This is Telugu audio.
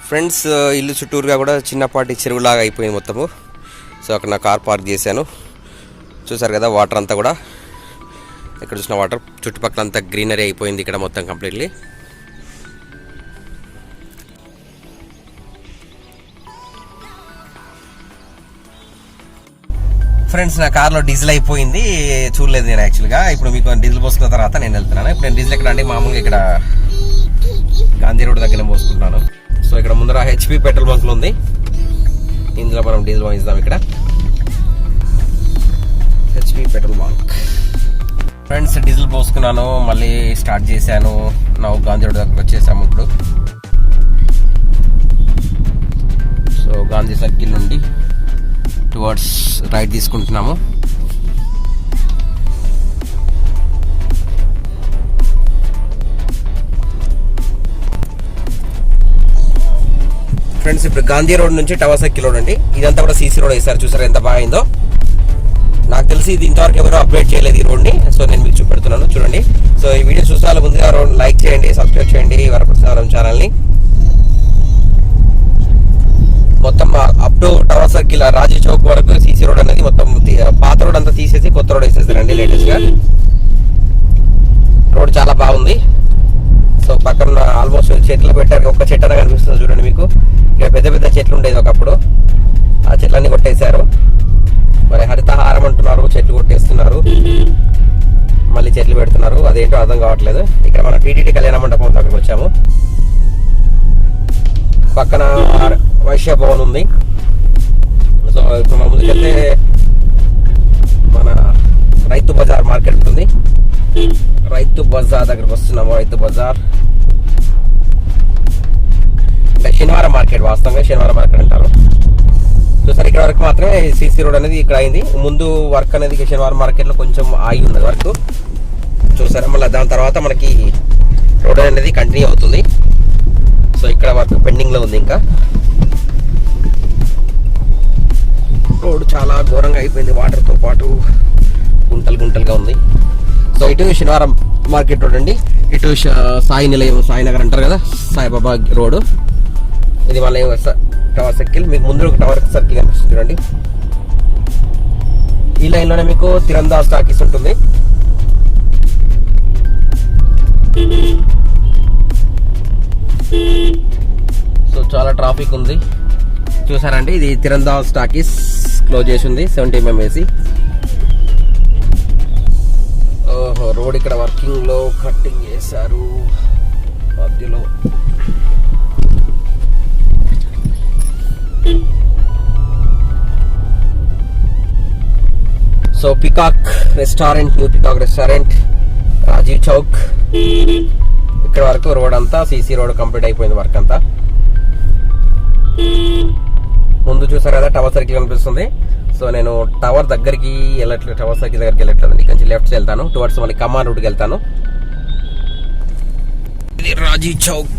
ఫ్రెండ్స్ ఇల్లు చుట్టూరుగా కూడా చిన్నపాటి చెరువులాగా అయిపోయింది మొత్తము. సో అక్కడ నా కార్ పార్క్ చేశాను. చూసారు కదా వాటర్ అంతా కూడా, ఇక్కడ చూసిన వాటర్ చుట్టుపక్కల అంతా గ్రీనరీ అయిపోయింది ఇక్కడ మొత్తం కంప్లీట్లీ. ఫ్రెండ్స్ నా కార్లో డీజిల్ అయిపోయింది, చూడలేదు నేను యాక్చువల్గా. ఇప్పుడు మీకు డీజిల్ పోసుకున్న తర్వాత నేను వెళ్తున్నాను. ఇప్పుడు నేను డీజిల్ ఎక్కడ అంటే మామూలుగా ఇక్కడ గాంధీ రోడ్ దగ్గర పోసుకుంటున్నాను. సో ఇక్కడ ముందర హెచ్పి పెట్రోల్ బంక్లు ఉంది, ఇందులో మనం డీజిల్ పోయిస్తాం. ఇక్కడ HP petrol bunk. Friends diesel పోసుకున్నాను, మళ్ళీ స్టార్ట్ చేశాను. నా గాంధీ రోడ్ దగ్గర వచ్చేసాము ఇప్పుడు. సో గాంధీ సర్కిల్ నుండి టువర్డ్స్ రైట్ తీసుకుంటున్నాము. ఫ్రెండ్స్ ఇప్పుడు గాంధీ రోడ్ నుంచి టవర్ సర్కిల్ రోడ్ అండి, ఇదంతా కూడా సీసీ రోడ్ వేసారు. చూసారు ఎంత బాగుందో. నాకు తెలిసి ఇది ఇంతవరకు ఎవరు అప్డేట్ చేయలేదు ఈ రోడ్ని. సో నేను మీకు చూపెడుతున్నాను, చూడండి. సో ఈ వీడియో చూసాల ముందుగా రోడ్ లైక్ చేయండి, సబ్స్క్రైబ్ చేయండి వరప్రసాదం ఛానల్ని. మొత్తం అప్ టు టవర్ సర్కిల్ రాజీ చౌక్ వరకు సీసీ రోడ్ అనేది మొత్తం పాత రోడ్ అంతా తీసేసి కొత్త రోడ్ వేసేసారండి లేటెస్ట్ గా. రోడ్ చాలా బాగుంది. సో పక్కన ఆల్మోస్ట్ చెట్లు పెట్టారు, ఒక్క చెట్టు అనేది కనిపిస్తుంది చూడండి మీకు. ఇక్కడ పెద్ద పెద్ద చెట్లు ఉండేది ఒకప్పుడు, ఆ చెట్లన్నీ కొట్టేశారు. మరి హరితహారం అంటున్నారు, చెట్లు కొట్టేస్తున్నారు, మళ్ళీ చెట్లు పెడుతున్నారు, అదేంటో అర్థం కావట్లేదు. ఇక్కడ మన టీటీడీ కళ్యాణ మండపం దగ్గరకు వచ్చాము. పక్కన వైశ్య భవన్ ఉంది. సో ఇప్పుడు మన ముందుకెళ్తే మన రైతు బజార్ మార్కెట్ ఉంటుంది. రైతు బజార్ దగ్గరకు వస్తున్నాము. రైతు బజార్ అంటే శనివారం మార్కెట్, వాస్తవంగా శనివారం మార్కెట్ అంటారు. చూసారు ఇక్కడ వరకు మాత్రమే సీసీ రోడ్ అనేది ఇక్కడ అయింది. ముందు వర్క్ అనేది శనివారం మార్కెట్ లో కొంచెం ఆగి ఉన్నది వర్క్. చూసారా, మళ్ళీ దాని తర్వాత మనకి రోడ్ అనేది కంటిన్యూ అవుతుంది. సో ఇక్కడ వర్క్ పెండింగ్ లో ఉంది. ఇంకా రోడ్ చాలా ఘోరంగా అయిపోయింది, వాటర్ తో పాటు గుంటలు గుంటలుగా ఉంది. సో ఇటు శనివారం మార్కెట్ రోడ్ అండి, ఇటు సాయి నిలయం, సాయినగర్ అంటారు కదా, సాయిబాబా రోడ్. ఇది మళ్ళీ టవర్ సర్కిల్. మీకు ముందు ఒక టవర్ సర్కిల్ కనిపిస్తుంది చూడండి. ఈ లైన్ లోనే మీకు తిరందా స్టాకీస్ ఉంటుంది. సో చాలా ట్రాఫిక్ ఉంది చూసారండి. ఇది తిరందా స్టాకీస్ క్లోజ్ చేసి ఉంది, 70 mm వేసి. ఓహో, రోడ్ ఇక్కడ వర్కింగ్ లో కట్టింగ్ చేశారు మధ్యలో. So peacock restaurant, new peacock restaurant, Rajiv Chowk. ఇక్కడ వరకు రోడ్ అంతా సీసీ రోడ్ కంప్లీట్ అయిపోయింది వర్క్ అంతా. ముందు చూసారు కదా టవర్ సర్కిల్ కనిపిస్తుంది. సో నేను టవర్ దగ్గరికి వెళ్ళట్లేదు, టవర్ సర్కిల్ దగ్గరికి వెళ్ళట్లేదు. ఇక్కడ నుంచి లెఫ్ట్ వెళ్తాను, టువర్డ్స్ మళ్ళీ కమాన్ రూట్కి వెళ్తాను. ఇది రాజీవ్ చౌక్.